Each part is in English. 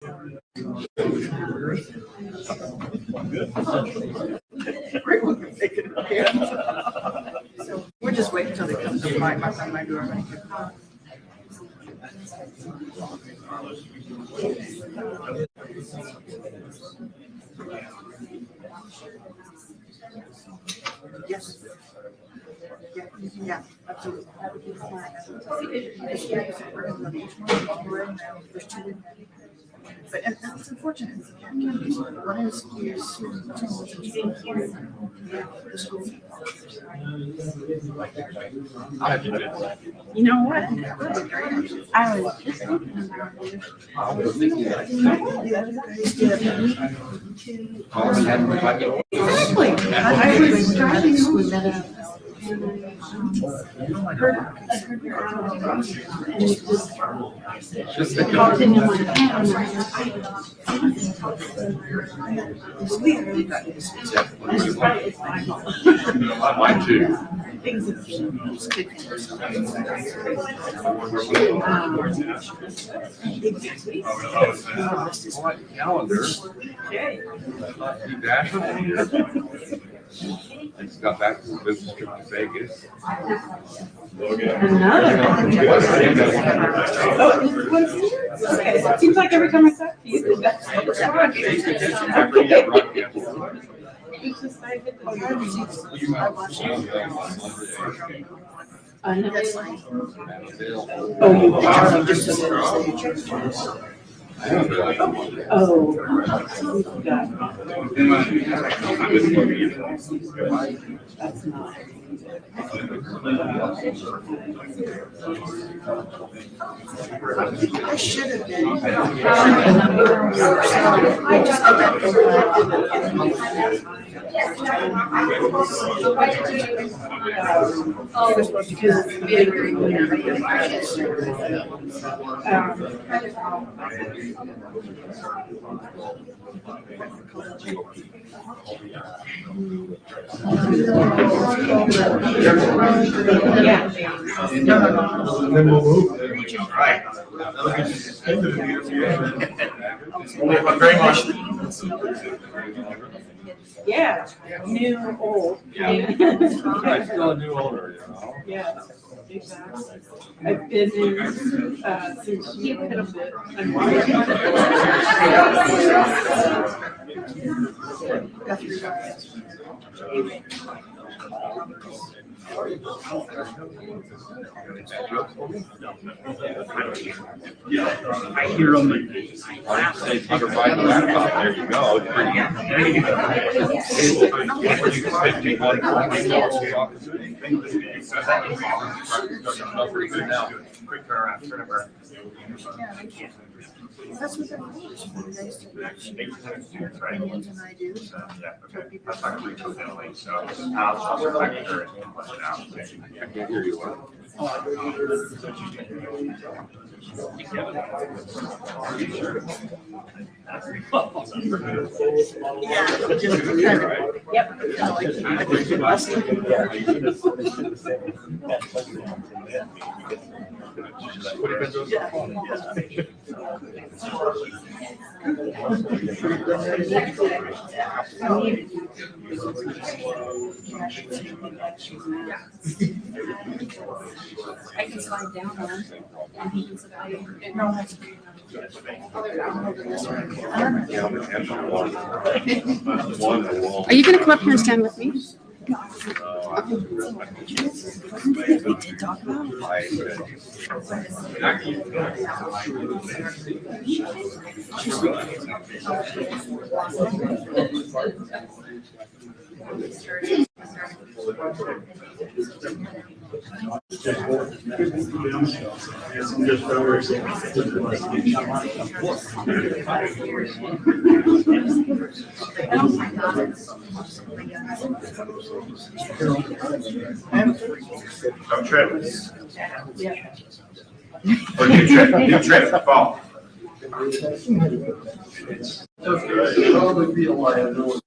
So we're just waiting until they come to my door. Yes. Yeah, absolutely. But and that's unfortunate. One is the school. You know what? I was just thinking about it. Exactly. I was driving home and it just popped into my head. Mine too. Things have changed. Calendar. He dashed it here. I just got back from a business trip to Vegas. Okay. Seems like every time I talk to you, that's it's just I hit I know. Oh, you just that's not. I should have been. I just got that And then we'll move. Right. Very much. Yeah, new, old. I'm still a new owner, you know. Yeah, exactly. I've been in, since you could have been. I hear them. Say, take a ride to that top. There you go. It's pretty good now. Quick turnaround, turnaround. That's what they're opinions and I do. Yeah, okay. That's not going to be totally, so I'll reflect her and flush it out. I can't hear you. I can slide down on and he can slide. No, that's. Are you going to come up here and stand with me? We did talk about No trip. Or new trip, fall. Probably be a liability.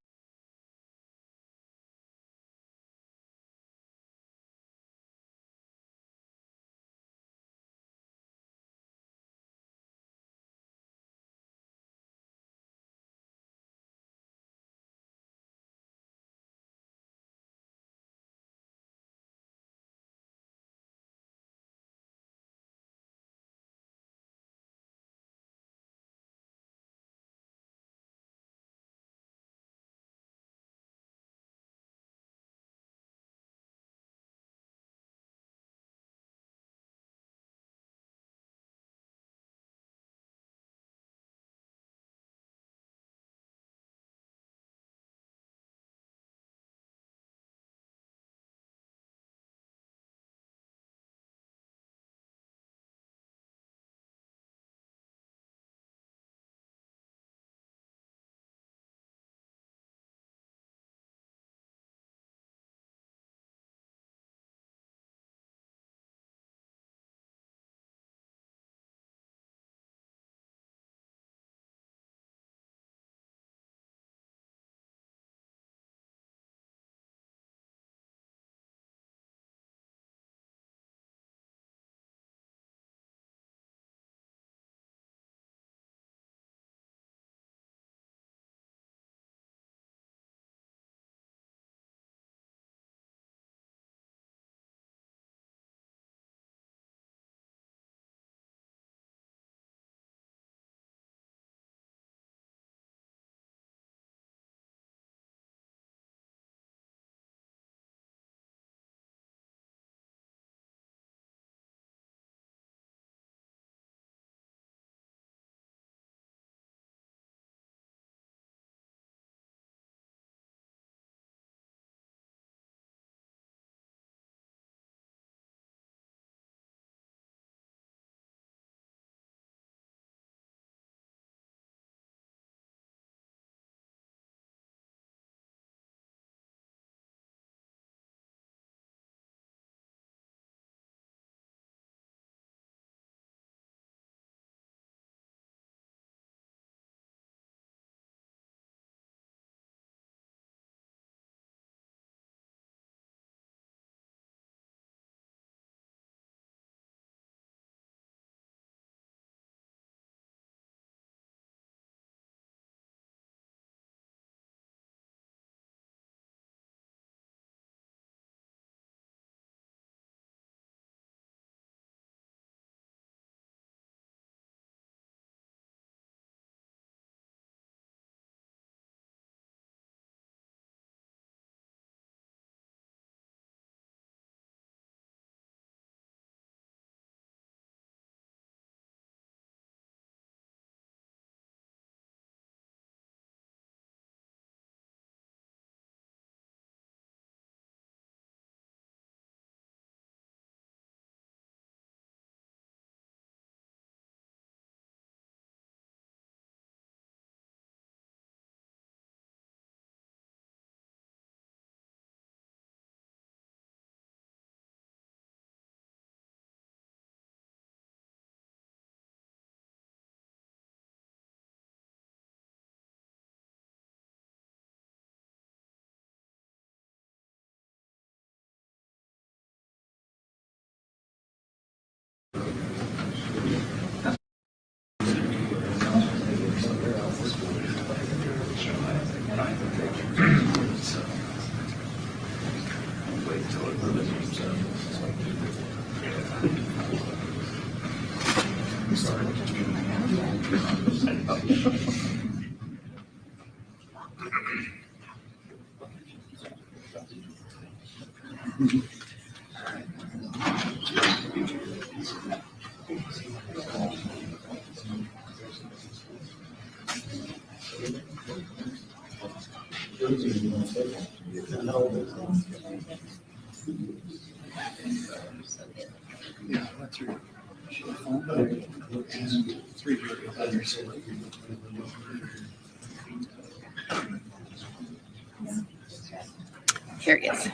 Here he is.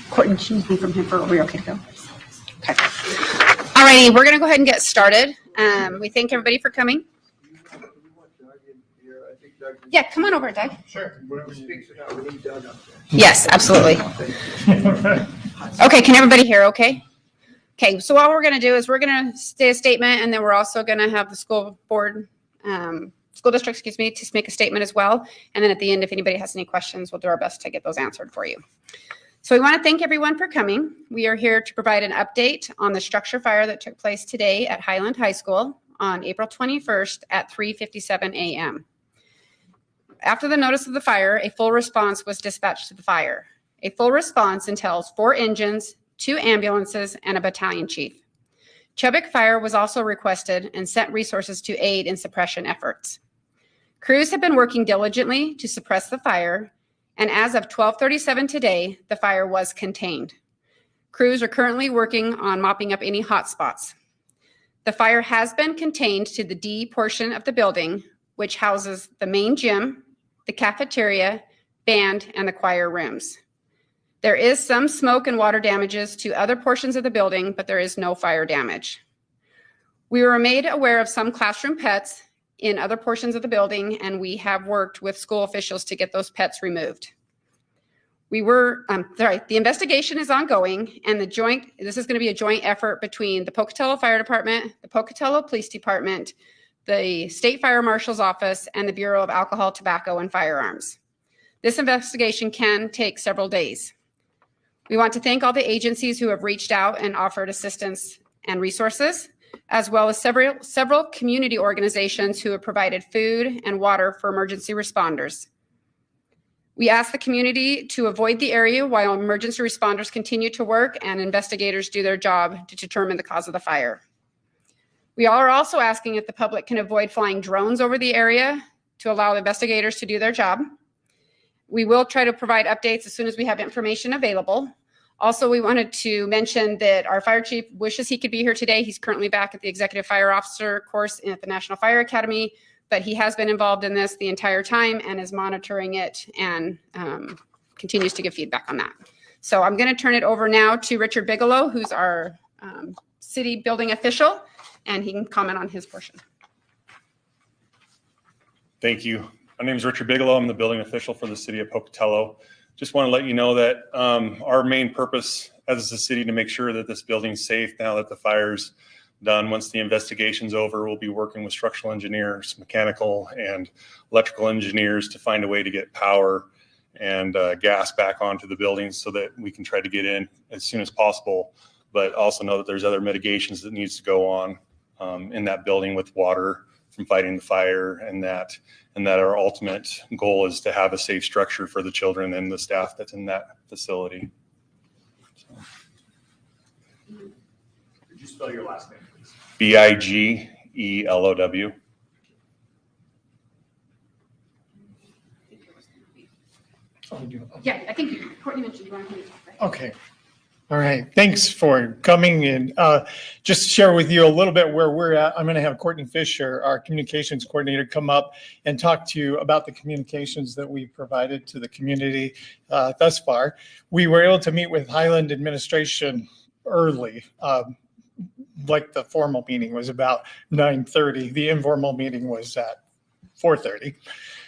Courtney, did you need from him, or we're okay to go? Okay. All righty, we're going to go ahead and get started. We thank everybody for coming. Yeah, come on over, Doug. Sure. Whoever speaks it out, we need Doug up there. Yes, absolutely. Okay, can everybody hear okay? Okay, so what we're going to do is we're going to say a statement, and then we're also going to have the school district, to make a statement as well. And then at the end, if anybody has any questions, we'll do our best to get those answered for you. So we want to thank everyone for coming. We are here to provide an update on the structure fire that took place today at Highland High School on April 21st at 3:57 a.m. After the notice of the fire, a full response was dispatched to the fire. A full response entails 4 engines, 2 ambulances, and a battalion chief. Chubbuck Fire was also requested and sent resources to aid in suppression efforts. Crews have been working diligently to suppress the fire, and as of 12:37 today, the fire was contained. Crews are currently working on mopping up any hot spots. The fire has been contained to the D portion of the building, which houses the main gym, the cafeteria, band, and the choir rooms. There is some smoke and water damages to other portions of the building, but there is no fire damage. We were made aware of some classroom pets in other portions of the building, and we have worked with school officials to get those pets removed. The investigation is ongoing, and this is going to be a joint effort between the Pocatello Fire Department, the Pocatello Police Department, the State Fire Marshal's Office, and the Bureau of Alcohol, Tobacco, and Firearms. This investigation can take several days. We want to thank all the agencies who have reached out and offered assistance and resources, as well as several community organizations who have provided food and water for emergency responders. We ask the community to avoid the area while emergency responders continue to work and investigators do their job to determine the cause of the fire. We are also asking if the public can avoid flying drones over the area to allow the investigators to do their job. We will try to provide updates as soon as we have information available. Also, we wanted to mention that our fire chief wishes he could be here today. He's currently back at the Executive Fire Officer course at the National Fire Academy, but he has been involved in this the entire time and is monitoring it and continues to give feedback on that. So I'm going to turn it over now to Richard Bigelow, who's our city building official, and he can comment on his portion. Thank you. My name is Richard Bigelow. I'm the building official for the city of Pocatello. Just want to let you know that our main purpose as a city to make sure that this building's safe now that the fire's done. Once the investigation's over, we'll be working with structural engineers, mechanical and electrical engineers to find a way to get power and gas back onto the building so that we can try to get in as soon as possible, but also know that there's other mitigations that needs to go on in that building with water from fighting the fire, and that our ultimate goal is to have a safe structure for the children and the staff that's in that facility. So. Could you spell your last name, please? Bigelow. Yeah, I think Courtney mentioned you wanted to talk, right? Okay. All right, thanks for coming and just share with you a little bit where we're at. I'm going to have Courtney Fisher, our communications coordinator, come up and talk to you about the communications that we provided to the community thus far. We were able to meet with Highland administration early. Like the formal meeting was about 9:30. The informal meeting was at 4:30.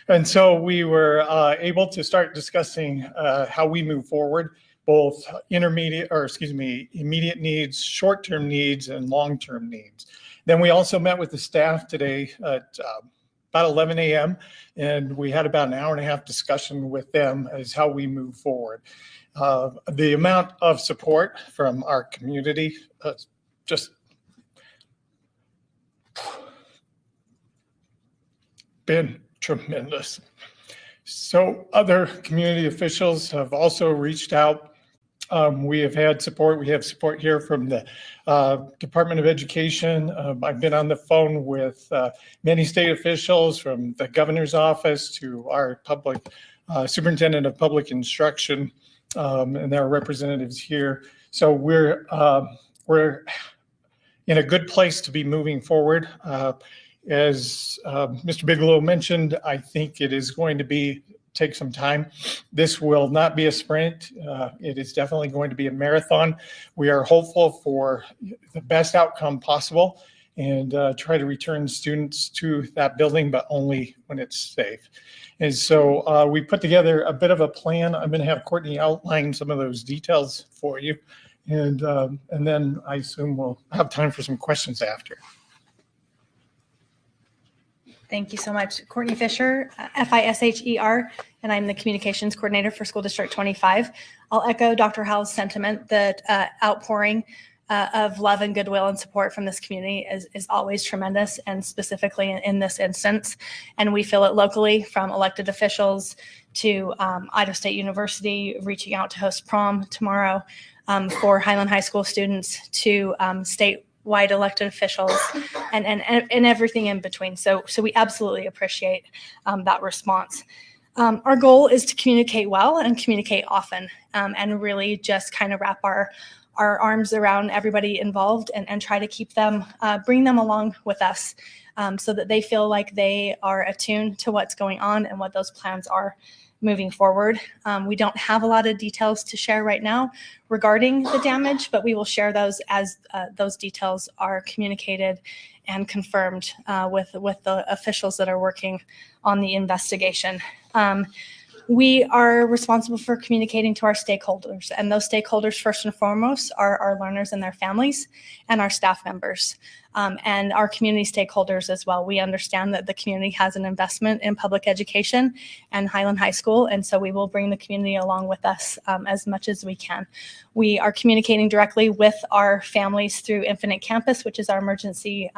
And so we were able to start discussing how we move forward, both immediate needs, short-term needs, and long-term needs. Then we also met with the staff today at about 11 a.m. and we had about an hour and a half discussion with them as how we move forward. The amount of support from our community just been tremendous. So other community officials have also reached out. We have had support. We have support here from the Department of Education. I've been on the phone with many state officials, from the governor's office to our public superintendent of public instruction, and there are representatives here. So we're in a good place to be moving forward. As Mr. Bigelow mentioned, I think it is going to take some time. This will not be a sprint. It is definitely going to be a marathon. We are hopeful for the best outcome possible and try to return students to that building, but only when it's safe. And so we put together a bit of a plan. I'm going to have Courtney outline some of those details for you. And then I assume we'll have time for some questions after. Thank you so much. Courtney Fisher, Fisher, and I'm the communications coordinator for School District 25. I'll echo Dr. Howell's sentiment that outpouring of love and goodwill and support from this community is always tremendous, and specifically in this instance. And we feel it locally, from elected officials to Idaho State University reaching out to host prom tomorrow for Highland High School students, to statewide elected officials and everything in between. So we absolutely appreciate that response. Our goal is to communicate well and communicate often, and really just kind of wrap our arms around everybody involved and try to keep them, bring them along with us, so that they feel like they are attuned to what's going on and what those plans are moving forward. We don't have a lot of details to share right now regarding the damage, but we will share those as those details are communicated and confirmed with the officials that are working on the investigation. We are responsible for communicating to our stakeholders, and those stakeholders first and foremost are our learners and their families and our staff members, and our community stakeholders as well. We understand that the community has an investment in public education and Highland High School, and so we will bring the community along with us as much as we can. We are communicating directly with our families through Infinite Campus, which is our emergency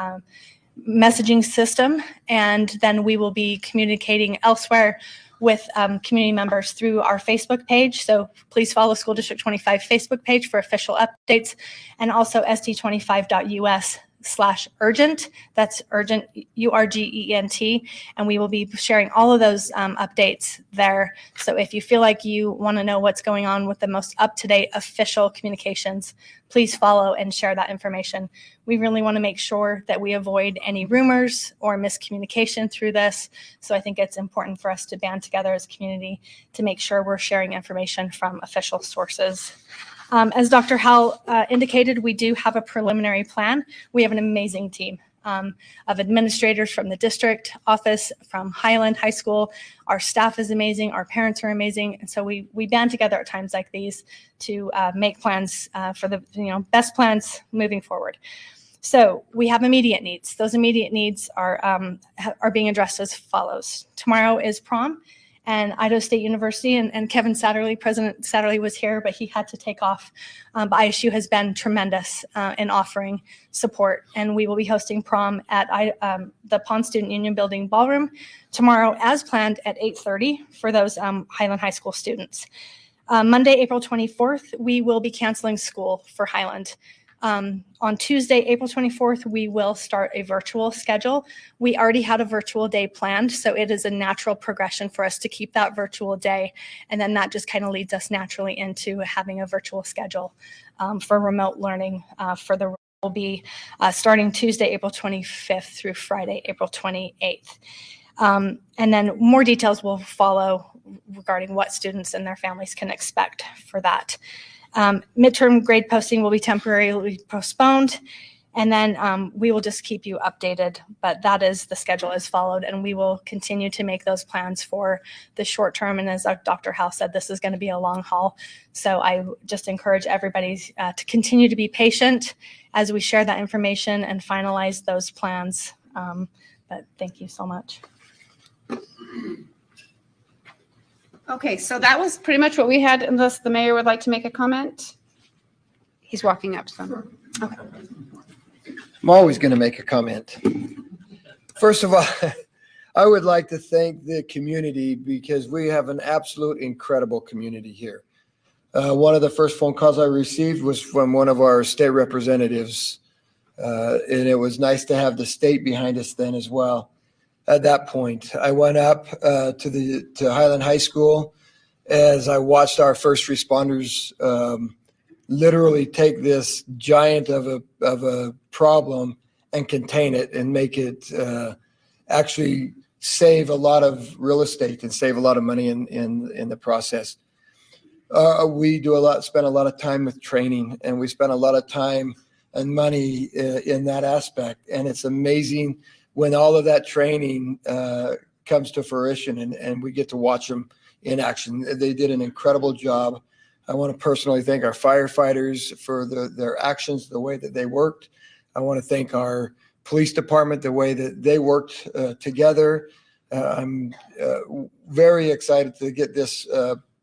messaging system, and then we will be communicating elsewhere with community members through our Facebook page. So please follow School District 25 Facebook page for official updates, and also st25.us/urgent. That's urgent, URGENT. And we will be sharing all of those updates there. So if you feel like you want to know what's going on with the most up-to-date official communications, please follow and share that information. We really want to make sure that we avoid any rumors or miscommunication through this. So I think it's important for us to band together as a community to make sure we're sharing information from official sources. As Dr. Howell indicated, we do have a preliminary plan. We have an amazing team of administrators from the district office, from Highland High School. Our staff is amazing. Our parents are amazing. And so we band together at times like these to make plans for the best plans moving forward. So we have immediate needs. Those immediate needs are being addressed as follows. Tomorrow is prom. And Idaho State University and Kevin Satterley, President Satterley was here, but he had to take off. But ISU has been tremendous in offering support. And we will be hosting prom at the Pond Student Union Building Ballroom tomorrow as planned at 8:30 for those Highland High School students. Monday, April 24th, we will be canceling school for Highland. On Tuesday, April 24th, we will start a virtual schedule. We already had a virtual day planned, so it is a natural progression for us to keep that virtual day. And then that just kind of leads us naturally into having a virtual schedule for remote learning will be starting Tuesday, April 25th through Friday, April 28th. And then more details will follow regarding what students and their families can expect for that. Midterm grade posting will be temporarily postponed, and then we will just keep you updated, but that is the schedule is followed, and we will continue to make those plans for the short term. And as Dr. Howe said, this is going to be a long haul. So I just encourage everybody to continue to be patient as we share that information and finalize those plans. But thank you so much. Okay, so that was pretty much what we had, unless the mayor would like to make a comment. He's walking up, so. Okay. I'm always going to make a comment. First of all, I would like to thank the community because we have an absolute incredible community here. One of the first phone calls I received was from one of our state representatives, and it was nice to have the state behind us then as well. At that point, I went up to Highland High School as I watched our first responders literally take this giant of a problem and contain it and make it actually save a lot of real estate and save a lot of money in the process. We spend a lot of time with training, and we spend a lot of time and money in that aspect. And it's amazing when all of that training comes to fruition and we get to watch them in action. They did an incredible job. I want to personally thank our firefighters for their actions, the way that they worked. I want to thank our police department, the way that they worked together. I'm very excited to get this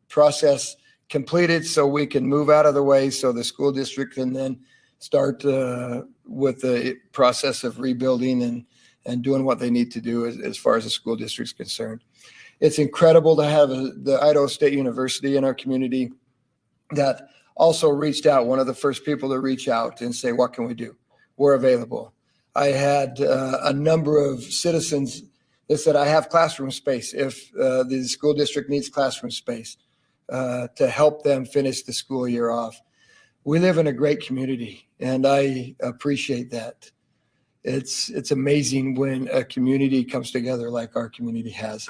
process completed so we can move out of the way so the school district can then start with the process of rebuilding and doing what they need to do as far as the school district's concerned. It's incredible to have the Idaho State University in our community that also reached out, one of the first people to reach out and say, what can we do? We're available. I had a number of citizens that said, I have classroom space if the school district needs classroom space to help them finish the school year off. We live in a great community, and I appreciate that. It's amazing when a community comes together like our community has.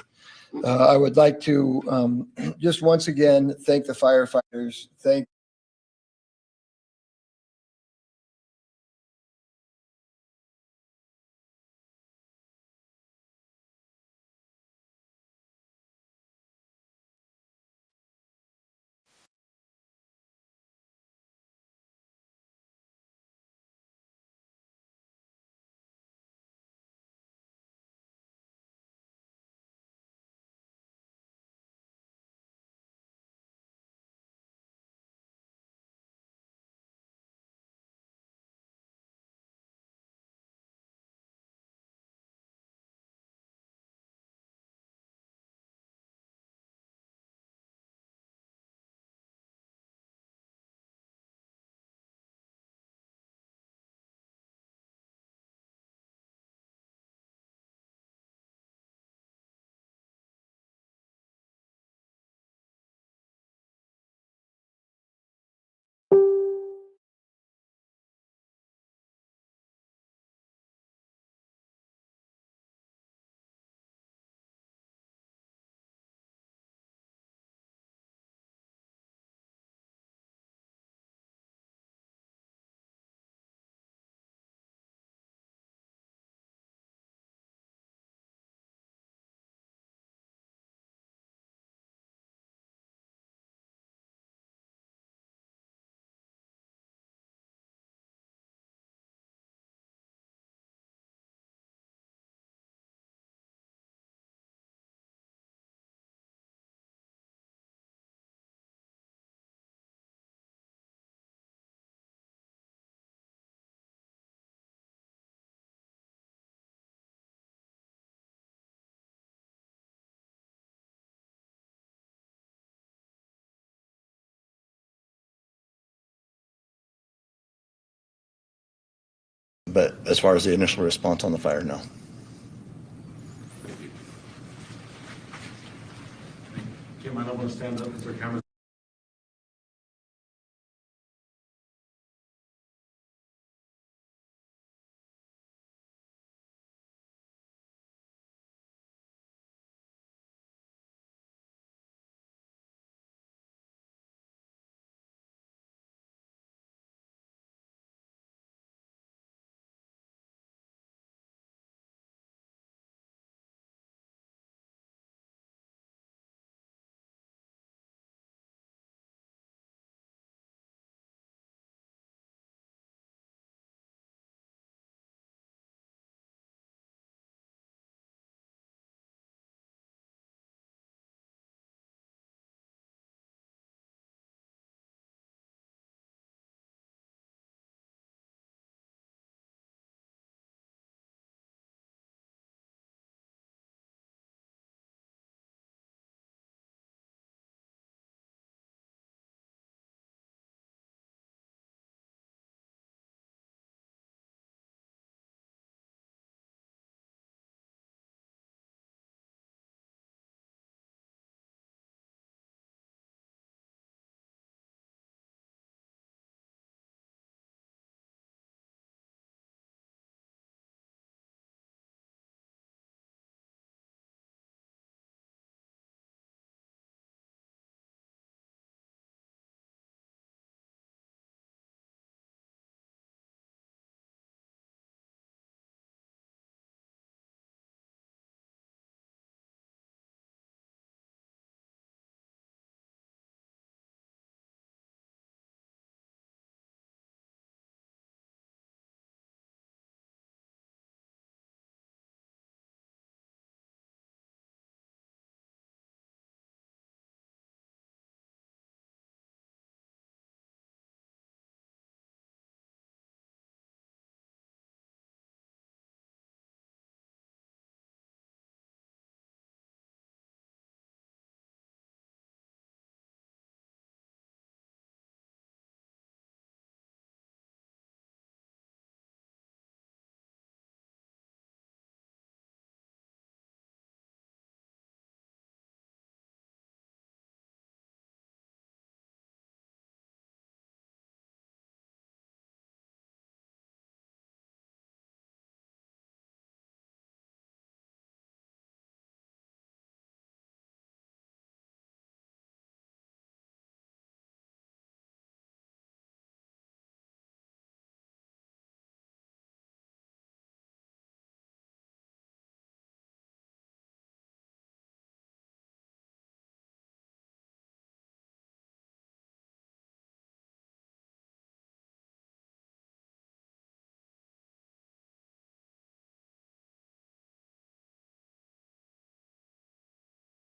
I would like to just once again thank the firefighters, thank But as far as the initial response on the fire, no. Kim, I don't want to stand up because our camera